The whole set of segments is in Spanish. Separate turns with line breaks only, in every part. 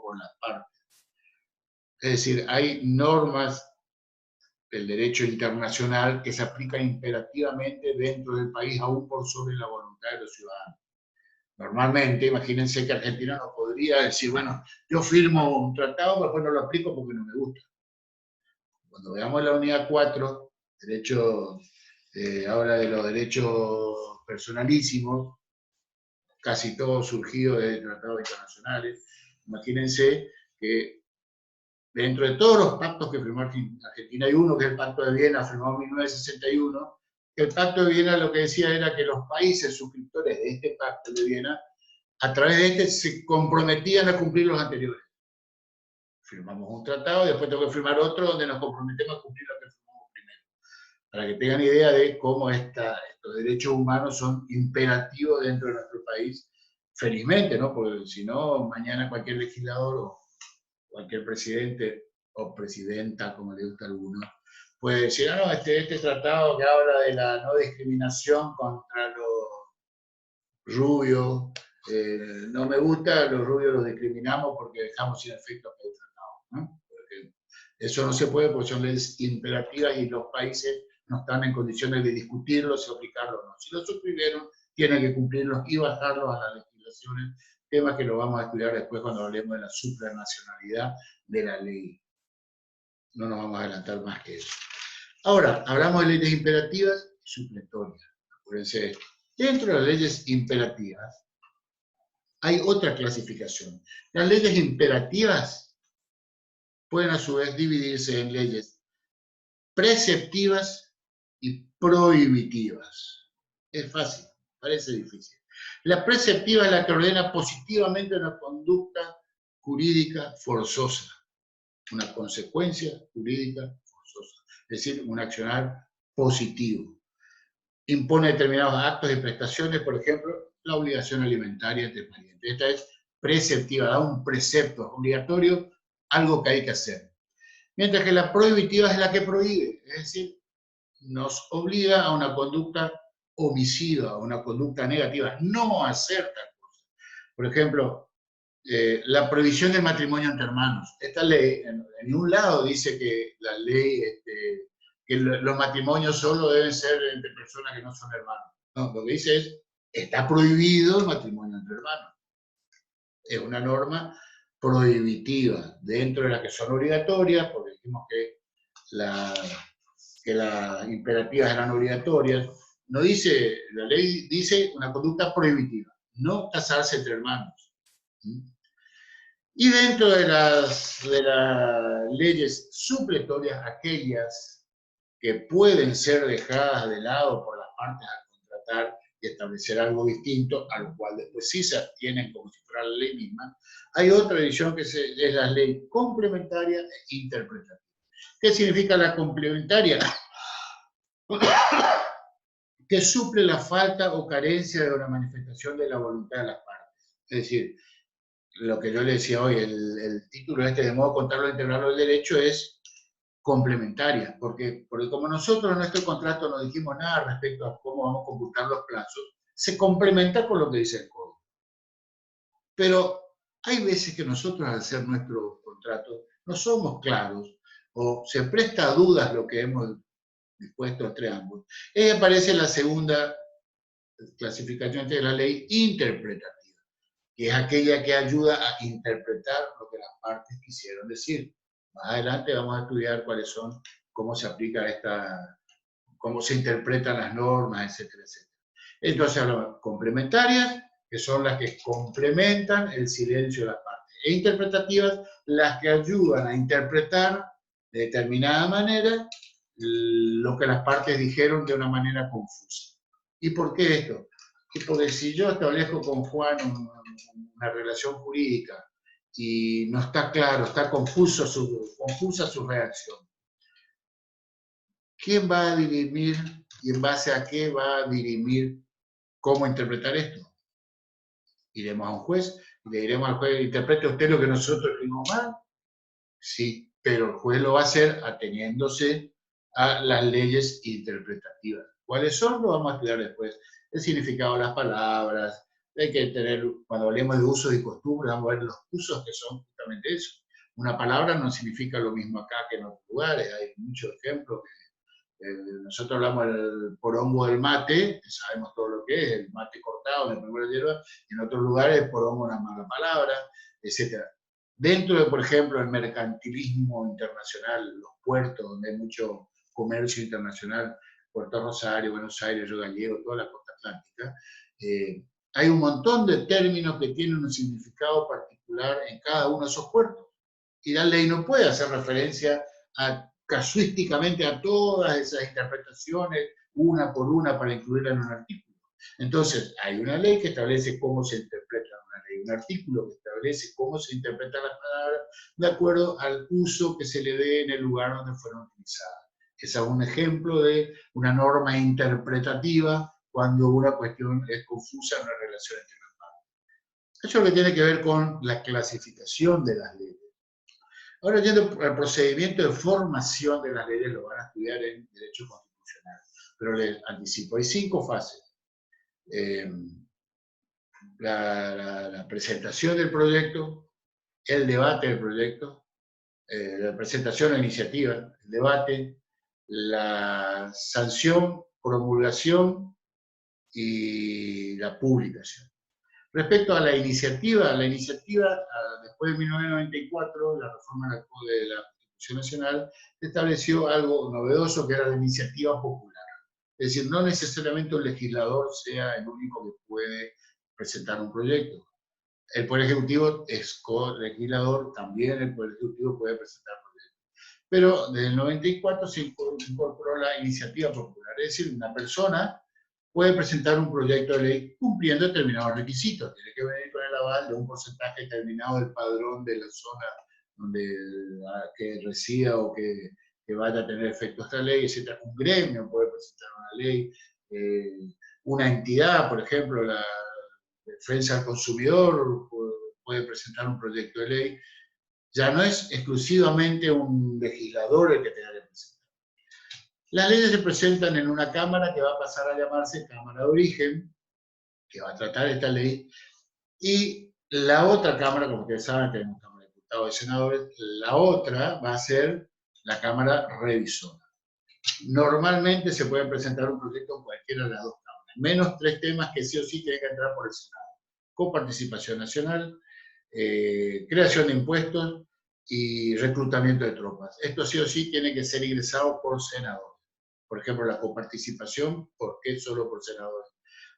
con las partes. Es decir, hay normas del derecho internacional que se aplican imperativamente dentro del país, aún por sobre la voluntad de los ciudadanos. Normalmente, imagínense que Argentina no podría decir, bueno, yo firmo un tratado, pero después no lo aplico porque no me gusta. Cuando veamos la unidad 4, derecho, habla de los derechos personalísimos, casi todos surgidos de tratados internacionales. Imagínense que dentro de todos los pactos que firmó Argentina, hay uno que es el Pacto de Viena, firmado en 1961, que el Pacto de Viena lo que decía era que los países suscriptores de este Pacto de Viena, a través de este, se comprometían a cumplir los anteriores. Firmamos un tratado y después tengo que firmar otro donde nos comprometemos a cumplir lo que firmamos primero. Para que tengan idea de cómo estos derechos humanos son imperativos dentro de nuestro país, felizmente, ¿no? Porque si no, mañana cualquier legislador o cualquier presidente o presidenta, como le gusta a alguno, puede decir, no, este tratado que habla de la no discriminación contra los rubios, no me gusta, los rubios los discriminamos porque dejamos sin efecto el tratado, ¿no? Porque eso no se puede porque son leyes imperativas y los países no están en condiciones de discutirlos y aplicarlos. No. Si lo suscribieron, tienen que cumplirlos y bajarlos a las legislaciones, tema que lo vamos a estudiar después cuando hablemos de la supranacionalidad de la ley. No nos vamos a adelantar más que eso. Ahora, hablamos de leyes imperativas y supletorias. Acuérdense, dentro de las leyes imperativas hay otra clasificación. Las leyes imperativas pueden a su vez dividirse en leyes preceptivas y prohibitivas. Es fácil, parece difícil. La preceptiva es la que ordena positivamente una conducta jurídica forzosa, una consecuencia jurídica forzosa, es decir, un accionar positivo. Impone determinados actos y prestaciones, por ejemplo, la obligación alimentaria entre parientes. Esta es preceptiva, da un precepto obligatorio, algo que hay que hacer. Mientras que la prohibitiva es la que prohíbe, es decir, nos obliga a una conducta omisiva, a una conducta negativa, no hacer tal cosa. Por ejemplo, la prohibición del matrimonio entre hermanos. Esta ley, en un lado dice que la ley, que los matrimonios solo deben ser entre personas que no son hermanos. No, lo que dice es, está prohibido el matrimonio entre hermanos. Es una norma prohibitiva, dentro de las que son obligatorias, porque dijimos que las imperativas eran obligatorias. No dice, la ley dice una conducta prohibitiva, no casarse entre hermanos. Y dentro de las leyes supletorias, aquellas que pueden ser dejadas de lado por las partes a contratar y establecer algo distinto, a lo cual después sí se abstienen como si fuera la ley misma, hay otra división que es la ley complementaria e interpretativa. ¿Qué significa la complementaria? Que suple la falta o carencia de una manifestación de la voluntad de las partes. Es decir, lo que yo le decía hoy, el título de modo contrario integrarlo del derecho es complementaria, porque como nosotros en nuestro contrato no dijimos nada respecto a cómo vamos a computar los plazos, se complementa con lo que dice el código. Pero hay veces que nosotros al hacer nuestro contrato no somos claros o se presta a dudas lo que hemos dispuesto entre ambos. Ahí aparece la segunda clasificación de la ley interpretativa, que es aquella que ayuda a interpretar lo que las partes quisieron decir. Más adelante vamos a estudiar cuáles son, cómo se aplica cómo se interpretan las normas, etcétera, etcétera. Entonces hablamos complementarias, que son las que complementan el silencio de las partes, e interpretativas, las que ayudan a interpretar de determinada manera lo que las partes dijeron de una manera confusa. ¿Y por qué esto? Porque si yo establezco con Juan una relación jurídica y no está claro, está confusa su reacción, ¿quién va a dirimir y en base a qué va a dirimir cómo interpretar esto? Iremos a un juez y le diremos al juez, ¿interprete usted lo que nosotros escribimos mal? Sí, pero el juez lo va a hacer ateniéndose a las leyes interpretativas. ¿Cuáles son? Lo vamos a estudiar después. El significado de las palabras, Hay que tener, cuando hablemos de usos y costumbres, vamos a ver los usos que son justamente eso. Una palabra no significa lo mismo acá que en otros lugares, hay muchos ejemplos. Nosotros hablamos del porongo del mate, que sabemos todo lo que es, el mate cortado, la primera hierba, y en otros lugares el porongo es una mala palabra, etc. Dentro de, por ejemplo, el mercantilismo internacional, los puertos, donde hay mucho comercio internacional, Puerto Rosario, Buenos Aires, Río Gallegos, toda la costa atlántica, hay un montón de términos que tienen un significado particular en cada uno de esos puertos. Y la ley no puede hacer referencia casuísticamente a todas esas interpretaciones, una por una, para incluirla en un artículo. Entonces, hay una ley que establece cómo se interpreta una ley, un artículo que establece cómo se interpretan las palabras de acuerdo al uso que se le dé en el lugar donde fueron utilizadas. Ese es un ejemplo de una norma interpretativa cuando una cuestión es confusa en una relación entre las partes. Eso es lo que tiene que ver con la clasificación de las leyes. Ahora, yendo al procedimiento de formación de las leyes, lo van a estudiar en Derecho Constitucional, pero les anticipo, hay 5 fases. La presentación del proyecto, el debate del proyecto, la presentación de iniciativa, el debate, la sanción, promulgación y la publicación. Respecto a la iniciativa, después de 1994, la reforma de la Constitución Nacional estableció algo novedoso que era la iniciativa popular. Es decir, no necesariamente un legislador sea el único que puede presentar un proyecto. El Poder Ejecutivo es co-legislador, también el Poder Ejecutivo puede presentar proyectos. Pero desde el 94 se incorporó la iniciativa popular, es decir, una persona puede presentar un proyecto de ley cumpliendo determinados requisitos. Tiene que venir con el aval de un porcentaje determinado del padrón de la zona donde que resida o que vaya a tener efecto esta ley, etc. Un gremio puede presentar una ley, una entidad, por ejemplo, la Defensa del Consumidor puede presentar un proyecto de ley. Ya no es exclusivamente un legislador el que tenga que presentar. Las leyes se presentan en una cámara que va a pasar a llamarse Cámara de Origen, que va a tratar esta ley, y la otra cámara, como ustedes saben, tenemos Cámara de Diputados y Senadores, la otra va a ser la Cámara Revisora. Normalmente se puede presentar un proyecto en cualquiera de las dos cámaras, menos 3 temas que sí o sí tienen que entrar por el Senado: coparticipación nacional, creación de impuestos y reclutamiento de tropas. Esto sí o sí tiene que ser ingresado por senadores. Por ejemplo, la coparticipación, ¿por qué solo por senadores?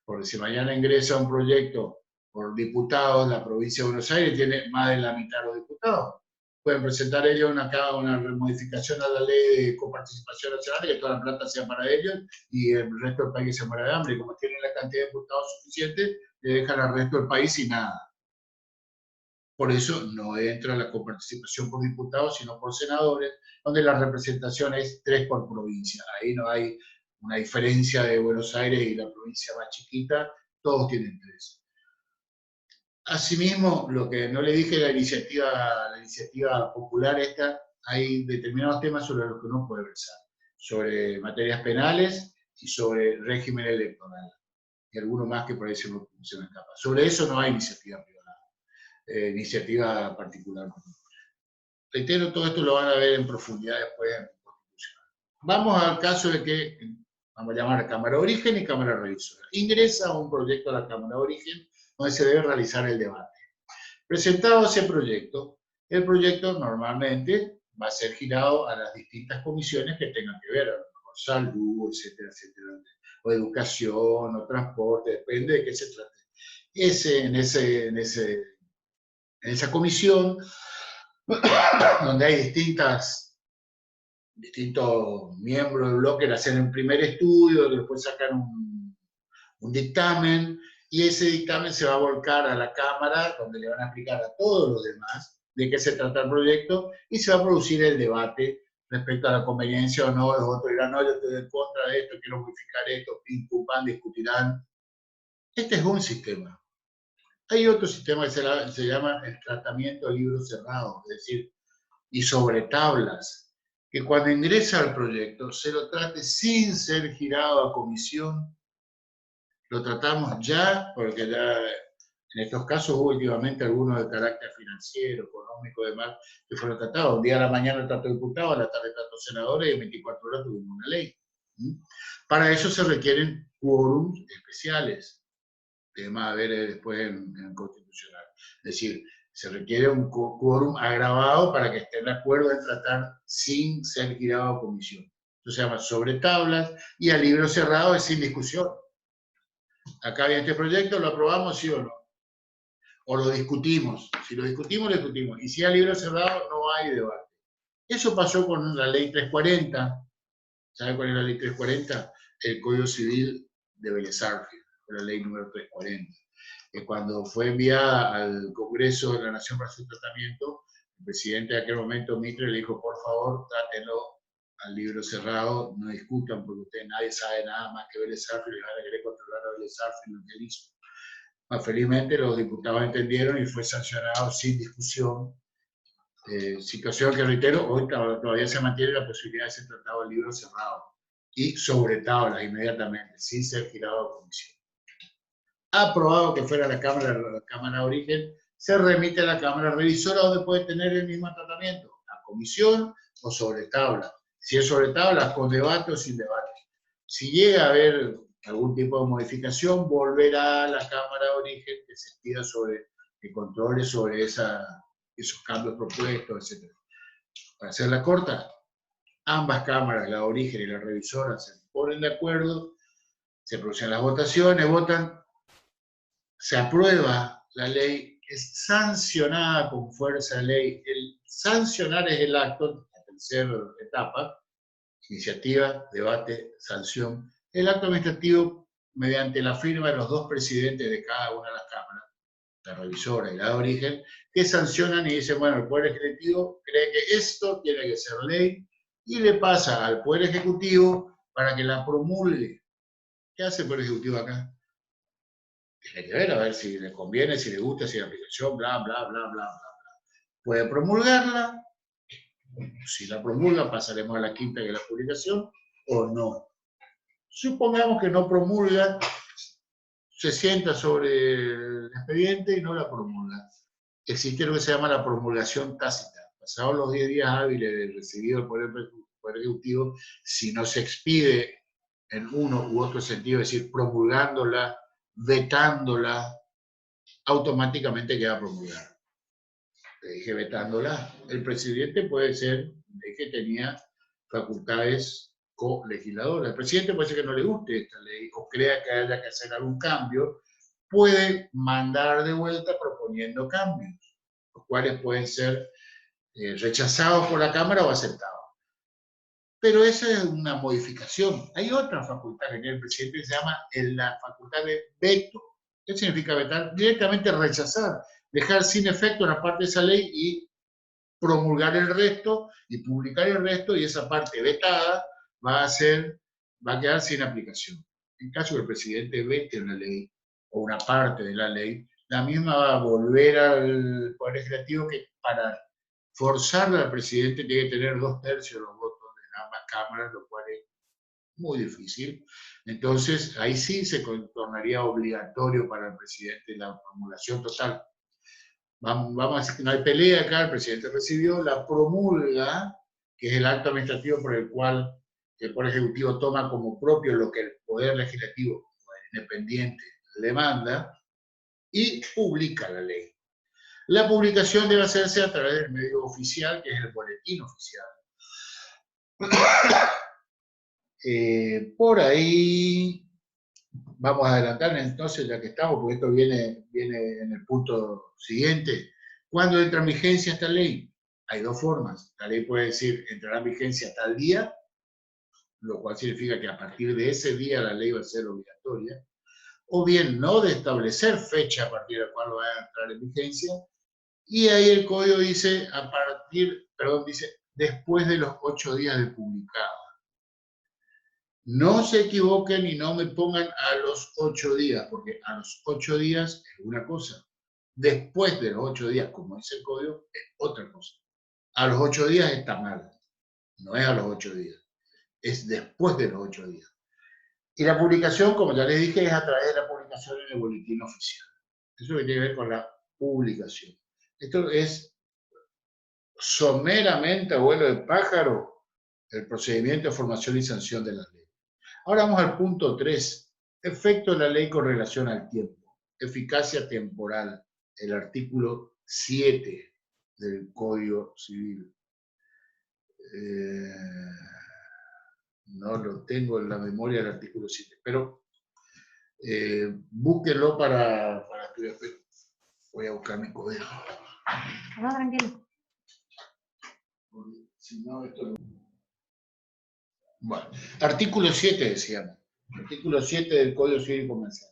Porque si mañana ingresa un proyecto por diputados, la provincia de Buenos Aires tiene más de la mitad de los diputados. Pueden presentar ellos una modificación a la ley de coparticipación nacional, que toda la plata sea para ellos y el resto del país se muera de hambre. Y como tienen la cantidad de diputados suficiente, le dejan al resto del país sin nada. Por eso no entra la coparticipación por diputados, sino por senadores, donde la representación es 3 por provincia. Ahí no hay una diferencia de Buenos Aires y la provincia más chiquita, todos tienen 3. Asimismo, lo que no le dije, la iniciativa popular esta, hay determinados temas sobre los que uno puede versar, sobre materias penales y sobre régimen electoral, y alguno más que por ahí se me escapa. Sobre eso no hay iniciativa privada. Iniciativa particular. Reitero, todo esto lo van a ver en profundidad después en la Constitución. Vamos al caso de que, vamos a llamar Cámara de Origen y Cámara Revisora. Ingresa un proyecto a la Cámara de Origen donde se debe realizar el debate. Presentado ese proyecto, el proyecto normalmente va a ser girado a las distintas comisiones que tengan que ver, a lo mejor salud, etcétera, etcétera, o educación, o transporte, depende de qué se trate. En esa comisión, donde hay distintos miembros del bloque, hacen un primer estudio, después sacan un dictamen, y ese dictamen se va a volcar a la Cámara, donde le van a explicar a todos los demás de qué se trata el proyecto, y se va a producir el debate respecto a la conveniencia o no. Los otros dirán, no, yo estoy en contra de esto, quiero modificar esto, pim, pum, pam, discutirán. Este es un sistema. Hay otro sistema que se llama el tratamiento de libros cerrados, es decir, y sobre tablas, que cuando ingresa al proyecto se lo trate sin ser girado a comisión. Lo tratamos ya, porque ya En estos casos hubo últimamente algunos de carácter financiero, económico, demás, que fueron tratados. Un día a la mañana tanto diputados, a la tarde tanto senadores, y en 24 horas tuvimos una ley. Para eso se requieren quórums especiales, que más a ver después en constitucional. Es decir, se requiere un quórum agravado para que estén de acuerdo en tratar sin ser girado a comisión. Eso se llama sobre tablas, y a libro cerrado es sin discusión. Acá había este proyecto, ¿lo aprobamos sí o no? O lo discutimos. Si lo discutimos, lo discutimos. Y si hay libro cerrado, no hay debate. Eso pasó con la ley 340. ¿Sabe cuál es la ley 340? El Código Civil de Bellas Artes, la ley número 340. Que cuando fue enviada al Congreso de la Nación para su tratamiento, el presidente de aquel momento, Mitre, le dijo, por favor, trátenlo al libro cerrado, no discutan, porque ustedes nadie sabe nada más que Bellas Artes, y les van a querer controlar a Bellas Artes lo que él hizo. Felizmente los diputados entendieron y fue sancionado sin discusión. Situación que, reitero, hoy todavía se mantiene la posibilidad de ser tratado el libro cerrado y sobre tablas inmediatamente, sin ser girado a comisión. Aprobado que fuera la Cámara de Origen, se remite a la Cámara Revisora, donde puede tener el mismo tratamiento, a comisión o sobre tabla. Si es sobre tabla, con debate o sin debate. Si llega a haber algún tipo de modificación, volverá a la Cámara de Origen que se pida sobre que controle sobre esos cambios propuestos, etc. Para hacerla corta, ambas cámaras, la de Origen y la revisora, se ponen de acuerdo, se producen las votaciones, votan, se aprueba la ley, es sancionada con fuerza de ley. El sancionar es el acto, la tercera etapa, iniciativa, debate, sanción. El acto administrativo, mediante la firma de los dos presidentes de cada una de las cámaras, la revisora y la de Origen, que sancionan y dicen, bueno, el Poder Ejecutivo cree que esto tiene que ser ley, y le pasa al Poder Ejecutivo para que la promulgue. ¿Qué hace el Poder Ejecutivo acá? Tiene que ver a ver si le conviene, si le gusta, si la aplicación, bla, bla, bla, bla, bla. Puede promulgarla. Si la promulga, pasaremos a la quinta, que es la publicación, o no. Supongamos que no promulga, se sienta sobre el expediente y no la promulga. Existe lo que se llama la promulgación tácita. Pasados los 10 días hábiles de recibido el Poder Ejecutivo, si no se expide en uno u otro sentido, es decir, promulgándola, vetándola, automáticamente queda promulgada. Le dije vetándola. El presidente puede ser que tenía facultades co-legisladoras. El presidente puede ser que no le guste esta ley o crea que haya que hacer algún cambio, puede mandar de vuelta proponiendo cambios, los cuales pueden ser rechazados por la Cámara o aceptados. Pero esa es una modificación. Hay otra facultad que tiene el presidente que se llama la facultad de veto. ¿Qué significa vetar? Directamente rechazar, dejar sin efecto una parte de esa ley y promulgar el resto y publicar el resto, y esa parte vetada va a quedar sin aplicación. En caso que el presidente vete una ley o una parte de la ley, la misma va a volver al Poder Legislativo, que para forzarla al presidente tiene que tener 2/3 de los votos de ambas cámaras, lo cual es muy difícil. Entonces, ahí sí se tornaría obligatorio para el presidente la promulgación total. Vamos a decir que no hay pelea acá, el presidente recibió, la promulga, que es el acto administrativo por el cual el Poder Ejecutivo toma como propio lo que el Poder Legislativo independiente le manda, y publica la ley. La publicación debe hacerse a través del medio oficial, que es el boletín oficial. Por ahí vamos a adelantar entonces, ya que estamos, porque esto viene en el punto siguiente. ¿Cuándo entra en vigencia esta ley? Hay dos formas. La ley puede decir, entrará en vigencia tal día, lo cual significa que a partir de ese día la ley va a ser obligatoria, o bien no de establecer fecha a partir de la cual va a entrar en vigencia, y ahí el código dice, dice, después de los 8 días de publicado. No se equivoquen y no me pongan a los 8 días, porque a los 8 días es una cosa. Después de los 8 días, como dice el código, es otra cosa. A los 8 días está mal. No es a los 8 días. Es después de los 8 días. Y la publicación, como ya les dije, es a través de la publicación en el boletín oficial. Eso es lo que tiene que ver con la publicación. Esto es someramente a vuelo de pájaro el procedimiento de formación y sanción de las leyes. Ahora vamos al punto 3. Efecto de la ley con relación al tiempo. Eficacia temporal. El artículo 7 del Código Civil. No lo tengo en la memoria del artículo 7, pero búsquenlo para estudiar. Voy a buscar mi código.
No, tranquilo.
Si no, esto no. Bueno, artículo 7 decíamos. Artículo 7 del Código Civil y Comercial.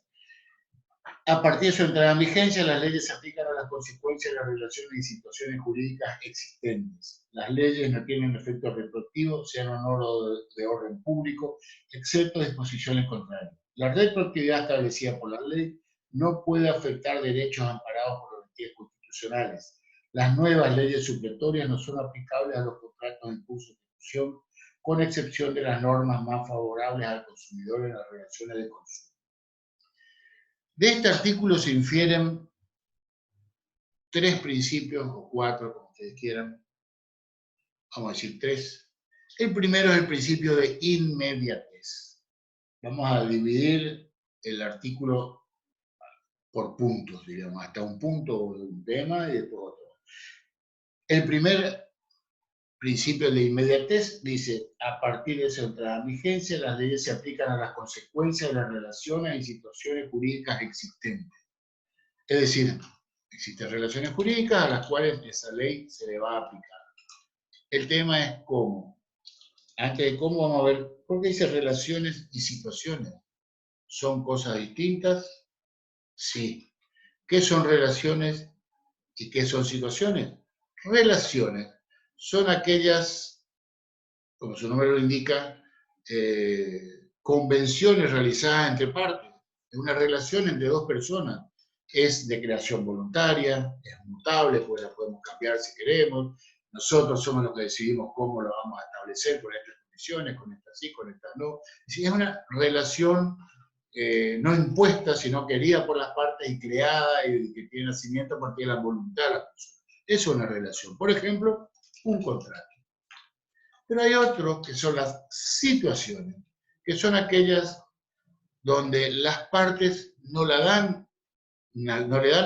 A partir de su entrada en vigencia, las leyes se aplican a las consecuencias de las relaciones y situaciones jurídicas existentes. Las leyes no tienen efecto retroactivo, sean o no de orden público, excepto disposiciones contrarias. La retroactividad establecida por la ley no puede afectar derechos amparados por garantías constitucionales. Las nuevas leyes supletorias no son aplicables a los contratos en curso de ejecución, con excepción de las normas más favorables al consumidor en las relaciones de consumo. De este artículo se infieren 3 principios, o 4, como ustedes quieran. Vamos a decir 3. El primero es el principio de inmediatez. Vamos a dividir el artículo por puntos, digamos, hasta un punto de un tema y después otro. El primer principio de inmediatez dice, a partir de su entrada en vigencia, las leyes se aplican a las consecuencias de las relaciones y situaciones jurídicas existentes. Es decir, existen relaciones jurídicas a las cuales esa ley se le va a aplicar. El tema es cómo. Antes de cómo, vamos a ver, ¿por qué dice relaciones y situaciones? ¿Son cosas distintas? Sí. ¿Qué son relaciones y qué son situaciones? Relaciones son aquellas, como su nombre lo indica, convenciones realizadas entre partes. Es una relación entre dos personas. Es de creación voluntaria, es mutable, pues la podemos cambiar si queremos. Nosotros somos los que decidimos cómo lo vamos a establecer, con estas condiciones, con estas sí, con estas no. Es una relación no impuesta, sino querida por las partes y creada y que tiene nacimiento a partir de la voluntad de la persona. Eso es una relación. Por ejemplo, un contrato. Pero hay otros que son las situaciones, que son aquellas donde las partes no le dan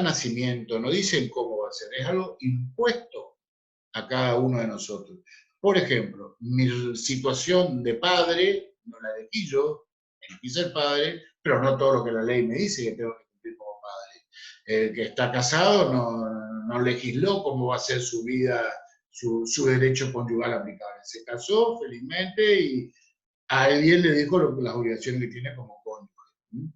nacimiento, no dicen cómo va a ser, es algo impuesto a cada uno de nosotros. Por ejemplo, mi situación de padre no la elegí yo, elegí ser padre, pero no todo lo que la ley me dice que tengo que cumplir como padre. El que está casado no legisló cómo va a ser su vida, su derecho conyugal aplicable. Se casó felizmente y a alguien le dijo las obligaciones que tiene como cónyuge.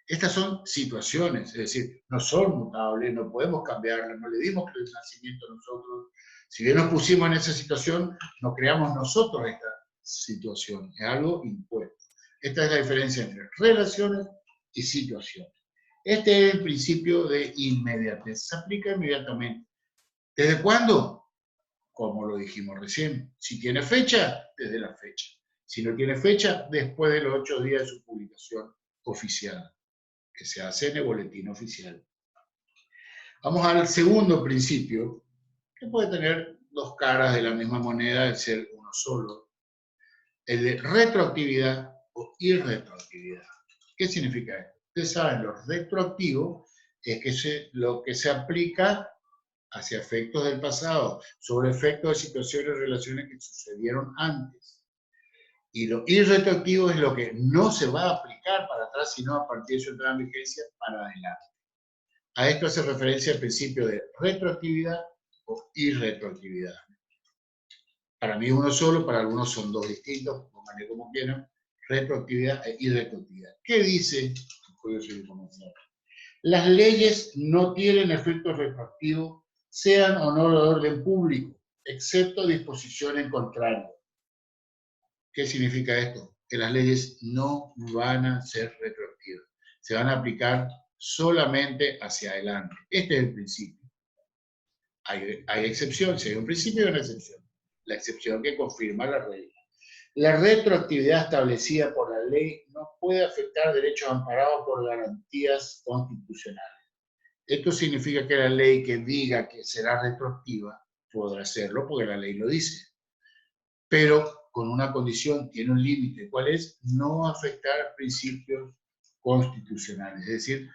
Estas son situaciones, es decir, no son mutables, no podemos cambiarlas, no le dimos el nacimiento a nosotros. Si bien nos pusimos en esa situación, no creamos nosotros esta situación, es algo impuesto. Esta es la diferencia entre relaciones y situaciones. Este es el principio de inmediatez, se aplica inmediatamente. ¿Desde cuándo? Como lo dijimos recién, si tiene fecha, desde la fecha. Si no tiene fecha, después de los 8 días de su publicación oficial, que se hace en el boletín oficial. Vamos al segundo principio, que puede tener 2 caras de la misma moneda, de ser uno solo. El de retroactividad o irretroactividad. ¿Qué significa esto? Ustedes saben, lo retroactivo es que lo que se aplica hacia efectos del pasado, sobre efectos de situaciones o relaciones que sucedieron antes. Y lo irretroactivo es lo que no se va a aplicar para atrás, sino a partir de su entrada en vigencia para adelante. A esto hace referencia el principio de retroactividad o irretroactividad. Para mí es uno solo, para algunos son 2 distintos, pónganle como quieran, retroactividad e irretroactividad. ¿Qué dice el Código Civil Comercial? Las leyes no tienen efecto retroactivo, sean o no de orden público, excepto disposición en contrario. ¿Qué significa esto? Que las leyes no van a ser retroactivas, se van a aplicar solamente hacia adelante. Este es el principio. Hay excepciones, hay un principio y una excepción. La excepción que confirma la regla. La retroactividad establecida por la ley no puede afectar derechos amparados por garantías constitucionales. Esto significa que la ley que diga que será retroactiva podrá hacerlo porque la ley lo dice. Pero con una condición, tiene un límite. ¿Cuál es? No afectar principios constitucionales. Es decir,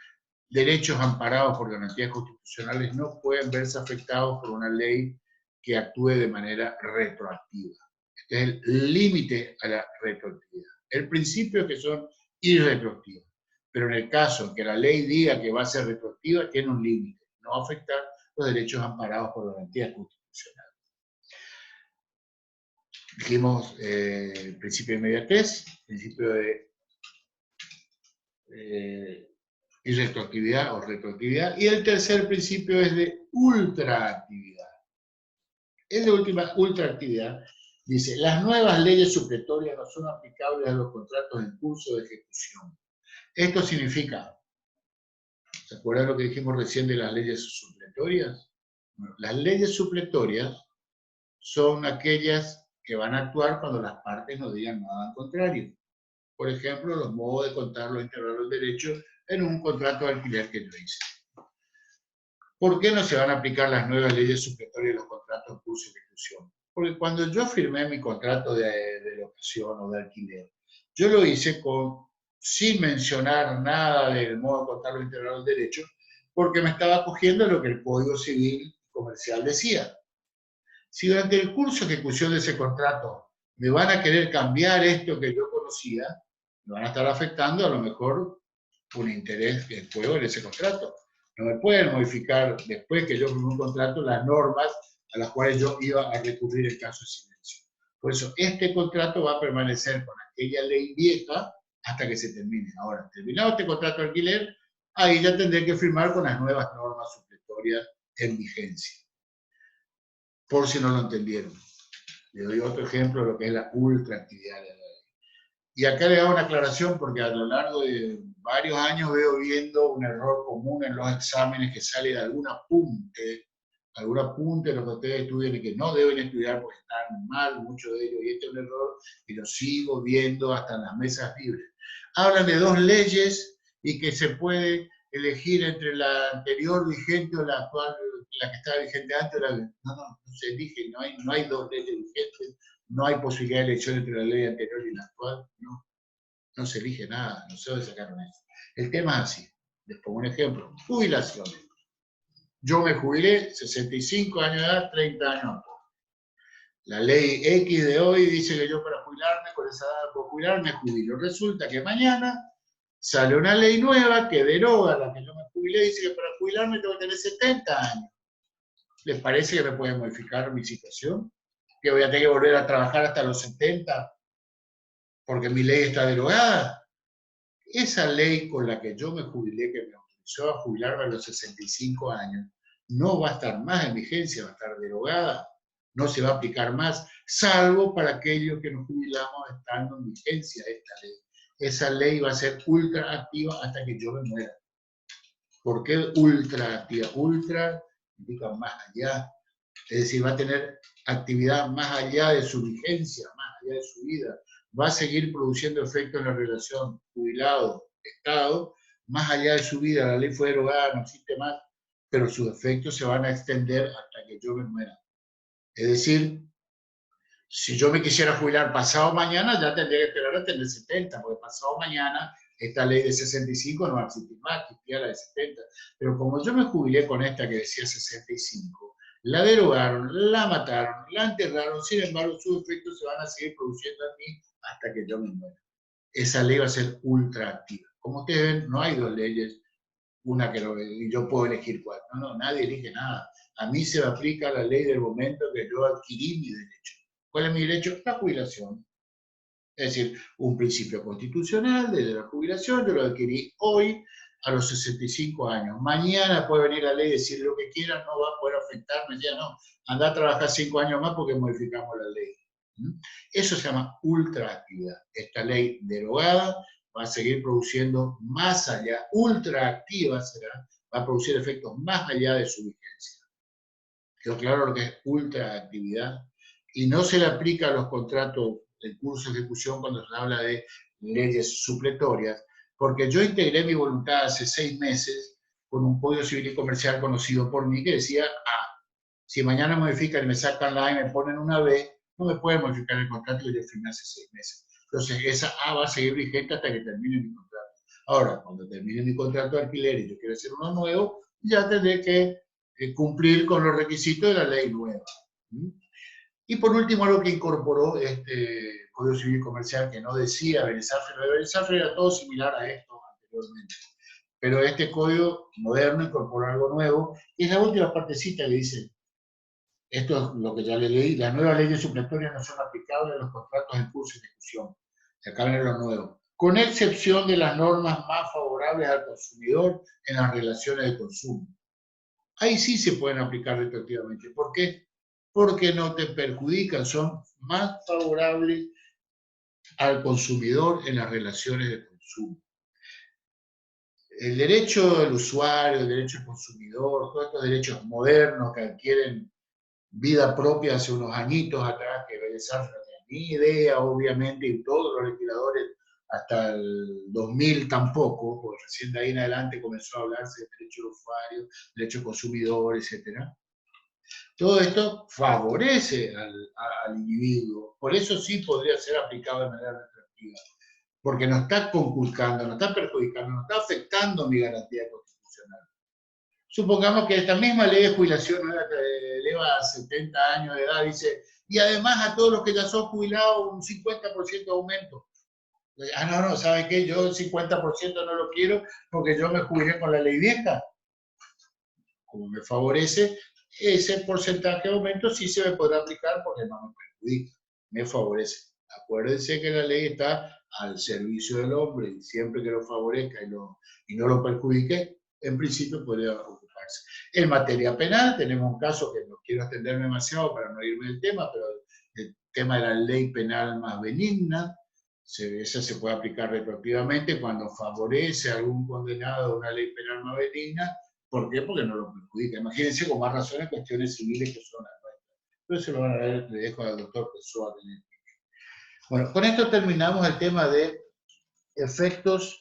derechos amparados por garantías constitucionales no pueden verse afectados por una ley que actúe de manera retroactiva. Este es el límite a la retroactividad. El principio es que son irretroactivas. Pero en el caso en que la ley diga que va a ser retroactiva, tiene un límite. No afectar los derechos amparados por garantías constitucionales. Dijimos el principio de inmediatez, principio de irretroactividad o retroactividad, y el tercer principio es de ultraactividad. El de última ultraactividad dice, las nuevas leyes supletorias no son aplicables a los contratos en curso de ejecución. Esto significa, ¿se acuerdan lo que dijimos recién de las leyes supletorias? Bueno, las leyes supletorias son aquellas que van a actuar cuando las partes no digan nada al contrario. Por ejemplo, los modos de contar los intervalos de derecho en un contrato de alquiler que yo hice. ¿Por qué no se van a aplicar las nuevas leyes supletorias de los contratos en curso de ejecución? Porque cuando yo firmé mi contrato de locación o de alquiler, yo lo hice sin mencionar nada del modo de contar los intervalos de derecho, porque me estaba acogiendo a lo que el Código Civil Comercial decía. Si durante el curso de ejecución de ese contrato me van a querer cambiar esto que yo conocía, me van a estar afectando a lo mejor un interés en juego en ese contrato. No me pueden modificar, después que yo firmé un contrato, las normas a las cuales yo iba a recurrir en caso de silencio. Por eso, este contrato va a permanecer con aquella ley vieja hasta que se termine. Ahora, terminado este contrato de alquiler, ahí ya tendré que firmar con las nuevas normas supletorias en vigencia. Por si no lo entendieron. Le doy otro ejemplo de lo que es la ultraactividad de la ley. Y acá le hago una aclaración porque a lo largo de varios años veo viendo un error común en los exámenes que sale de algún apunte de lo que ustedes estudian y que no deben estudiar porque están mal, muchos de ellos, y este es un error y lo sigo viendo hasta en las mesas libres. Hablan de dos leyes y que se puede elegir entre la anterior vigente o la actual, la que estaba vigente antes. No se elige, no hay dos leyes vigentes, no hay posibilidad de elección entre la ley anterior y la actual, no se elige nada, no sé dónde sacaron eso. El tema es así, les pongo un ejemplo, jubilaciones. Yo me jubilé, 65 años de edad, 30 años. La ley X de hoy dice que yo para jubilarme, con esa edad por jubilar, me jubilo. Resulta que mañana sale una ley nueva que deroga la que yo me jubilé y dice que para jubilarme tengo que tener 70 años. ¿Les parece que me puede modificar mi situación? ¿Que voy a tener que volver a trabajar hasta los 70 porque mi ley está derogada? Esa ley con la que yo me jubilé, que me autorizó a jubilarme a los 65 años, no va a estar más en vigencia, va a estar derogada, no se va a aplicar más, salvo para aquellos que nos jubilamos estando en vigencia esta ley. Esa ley va a ser ultra activa hasta que yo me muera. ¿Por qué ultra activa? Ultra significa más allá, es decir, va a tener actividad más allá de su vigencia, más allá de su vida. Va a seguir produciendo efectos en la relación jubilado-Estado, más allá de su vida. La ley fue derogada, no existe más, pero sus efectos se van a extender hasta que yo me muera. Es decir, si yo me quisiera jubilar pasado mañana, ya tendría que esperar hasta el 70, porque pasado mañana esta ley de 65 no va a existir más, existía la de 70. Pero como yo me jubilé con esta que decía 65, la derogaron, la mataron, la enterraron, sin embargo sus efectos se van a seguir produciendo en mí hasta que yo me muera. Esa ley va a ser ultra activa. Como ustedes ven, no hay dos leyes, una que yo puedo elegir cuál. No, nadie elige nada. A mí se me aplica la ley del momento que yo adquirí mi derecho. ¿Cuál es mi derecho? La jubilación. Es decir, un principio constitucional desde la jubilación, yo lo adquirí hoy a los 65 años. Mañana puede venir la ley y decir lo que quiera, no va a poder afectarme, ya no. Anda a trabajar 5 años más porque modificamos la ley. Eso se llama ultraactividad. Esta ley derogada va a seguir produciendo más allá, ultraactiva será, va a producir efectos más allá de su vigencia. ¿Quedó claro lo que es ultraactividad? Y no se le aplica a los contratos del curso de ejecución cuando se habla de leyes supletorias, porque yo integré mi voluntad hace 6 meses con un código civil y comercial conocido por mí que decía A. Si mañana modifican y me sacan la A y me ponen una B, no me pueden modificar el contrato que yo firmé hace 6 meses. Entonces, esa A va a seguir vigente hasta que termine mi contrato. Ahora, cuando termine mi contrato de alquiler y yo quiero hacer uno nuevo, ya tendré que cumplir con los requisitos de la ley nueva. Y por último, algo que incorporó este Código Civil Comercial que no decía Belezafre. Belezafre era todo similar a esto anteriormente. Pero este código moderno incorporó algo nuevo, y es la última partecita que dice, esto es lo que ya le leí, las nuevas leyes supletorias no son aplicables a los contratos en curso de ejecución. Acá viene lo nuevo. Con excepción de las normas más favorables al consumidor en las relaciones de consumo. Ahí sí se pueden aplicar retroactivamente. ¿Por qué? Porque no te perjudican, son más favorables al consumidor en las relaciones de consumo. El derecho del usuario, el derecho del consumidor, todos estos derechos modernos que adquieren vida propia hace unos añitos atrás, que Belezafre no tenía ni idea, obviamente, y todos los legisladores hasta el 2000 tampoco, porque recién de ahí en adelante comenzó a hablarse de derecho del usuario, derecho del consumidor, etc. Todo esto favorece al individuo, por eso sí podría ser aplicado de manera retroactiva, porque no está conculcando, no está perjudicando, no está afectando mi garantía constitucional. Supongamos que esta misma ley de jubilación eleva a 70 años de edad, dice, y además a todos los que ya son jubilados un 50% de aumento. No, ¿sabe qué? Yo el 50% no lo quiero porque yo me jubilé con la ley vieja. Como me favorece, ese porcentaje de aumento sí se me podrá aplicar porque no me perjudica, me favorece. Acuérdense que la ley está al servicio del hombre y siempre que lo favorezca y no lo perjudique, en principio podría ocuparse. En materia penal tenemos un caso que no quiero extenderme demasiado para no irme del tema, pero el tema de la ley penal más benigna, esa se puede aplicar retroactivamente cuando favorece a algún condenado a una ley penal más benigna. ¿Por qué? Porque no lo perjudica. Imagínense con más razones cuestiones civiles que son las nuestras. Pero eso lo van a ver, le dejo al doctor Pessoa. Bueno, con esto terminamos el tema de efectos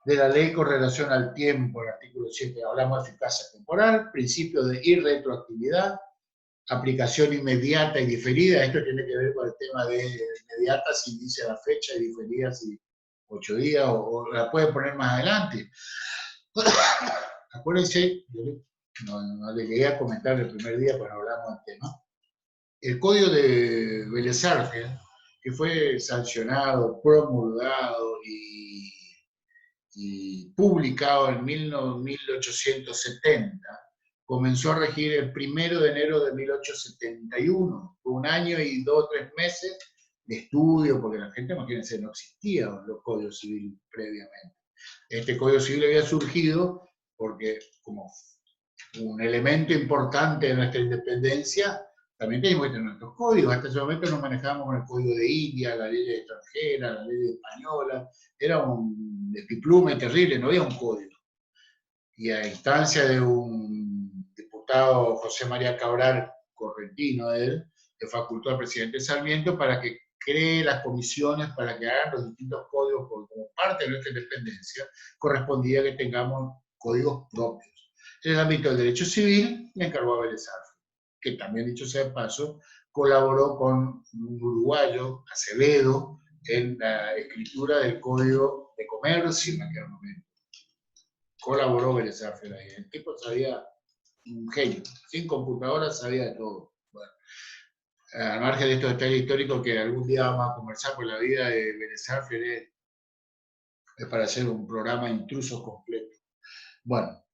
de la ley con relación al tiempo, el artículo 7. Hablamos de eficacia temporal, principio de irretroactividad, aplicación inmediata y diferida. Esto tiene que ver con el tema de inmediata, si dice la fecha, y diferida, si 8 días, o la puede poner más adelante. Acuérdense, no le llegué a comentar el primer día cuando hablamos del tema, el código de Belezafre, que fue sancionado, promulgado y publicado en 1870, comenzó a regir el 1 de enero de 1871, un año y 2 o 3 meses de estudio, porque la gente, imagínense, no existían los códigos civiles previamente. Este código civil había surgido porque como un elemento importante de nuestra independencia, también teníamos que tener nuestros códigos. Hasta ese momento nos manejábamos con el código de India, la ley extranjera, la ley española. Era un despiplume terrible, no había un código. Y a instancia de un diputado, José María Cabral, correntino de él, le facultó al presidente Sarmiento para que cree las comisiones para que hagan los distintos códigos, porque como parte de nuestra independencia correspondía que tengamos códigos propios. En el ámbito del derecho civil me encargó a Belezafre, que también, dicho sea de paso, colaboró con un uruguayo, Acevedo, en la escritura del Código de Comercio en aquel momento. Colaboró Belezafre ahí. El tipo sabía, un genio, sin computadora sabía de todo. Bueno, al margen de estos detalles históricos que algún día vamos a conversar, por la vida de Belezafre es para hacer un programa intruso completo. Bueno,